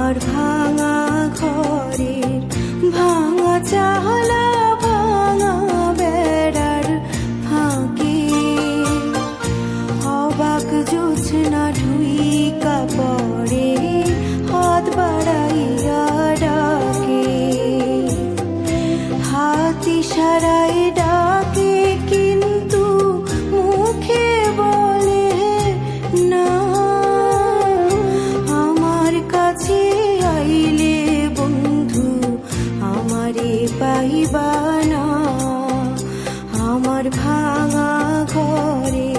আমার ভাঙা ঘরের ভাঙা চালা ভাঙা বেড়ার ফাঁকে অবাক জোছনা ঢুইকা পড়ে হাত বাড়াইয়া ডাকে, হাত ইশারায় ডাকে কিন্তু মুখে বলে না। আমার কাছে আইলে বন্ধু আমারে পাইবা না। আমার ভাঙা ঘরে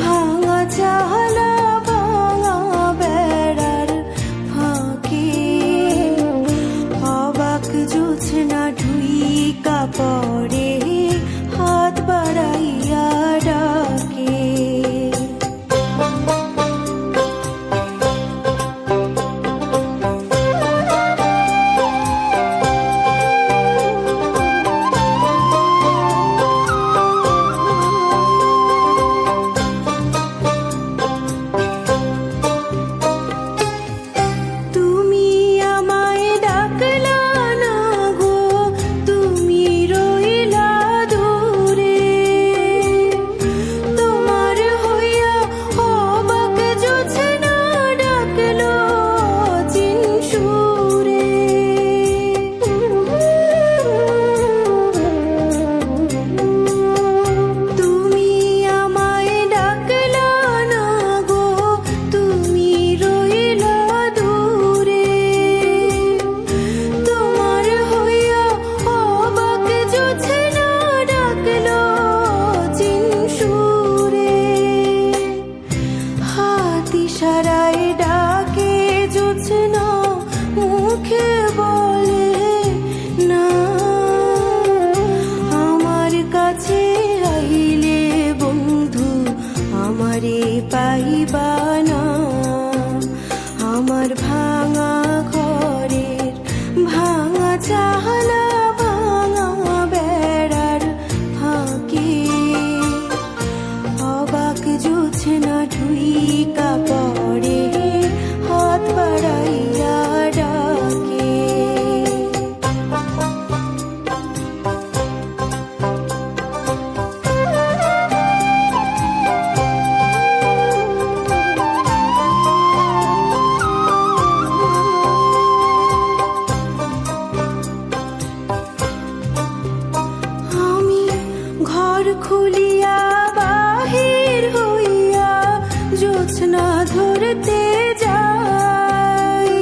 ভাঙা চালা ভাঙা বেড়ার ফাঁকে অবাক জোছনা ঢুইকা পড়ে হাত বাড়াইয়া ডাকে। ইশারায় ডাকে জোছনা মুখে বলে না। আমার কাছে আইলে বন্ধু আমারে পাইবা না। আমার ভাঙা ঘরের ভাঙা চালা ভাঙা বেড়ার ফাঁকে অবাক জোছনা ঢুইকা পড়ে হাত বাড়াইয়া ডাকে। আমি ঘর খুলিয়া বাহির হইয়া জোছনা ধরতে যাই,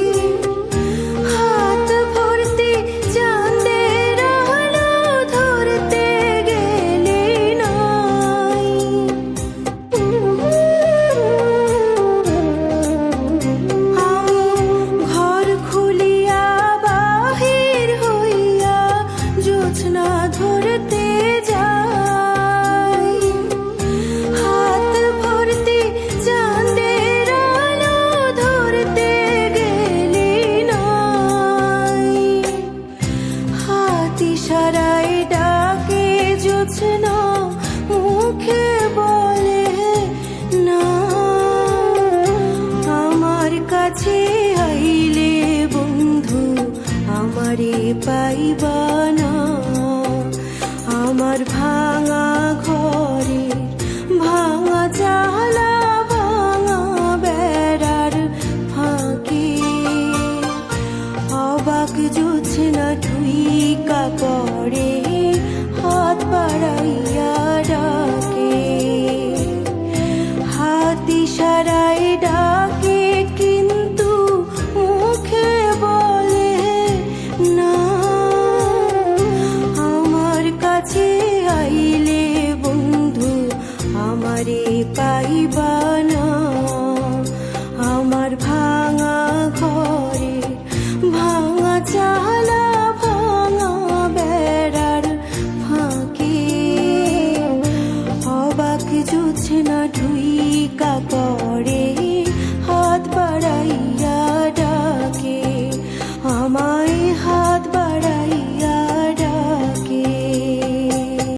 হাত ভর্তি চাঁদের আলো ধরতে গেলে নাই। আমি ঘর খুলিয়া বাহির হইয়া জোছনা ধরতে যাই, হাত ভর্তি চাঁদের আলো ধরতে গেলে নাই। হাত ইশারায় ডাকে জোছনা মুখে বলে না। আমার কাছে আইলে বন্ধু আমারে পাইবা না। আমার ভাঙা ঘরের ভাঙা চালা ভাঙা বেড়ার ফাঁকে অবাক জোছনা ঢুইকা পড়ে হাত বাড়াইয়া ডাকে, হাত ইশারায় ডাকে কিন্তু মুখে বলে না। আমার কাছে আইলে বন্ধু আমারে পাইবা না। আমার ভাঙা ঘরে ভাঙা চালা ভাঙা বেড়ার ফাঁকে অবাক জোছনা ঢুইকা পড়ে হাত বাড়াইয়া ডাকে আমায়।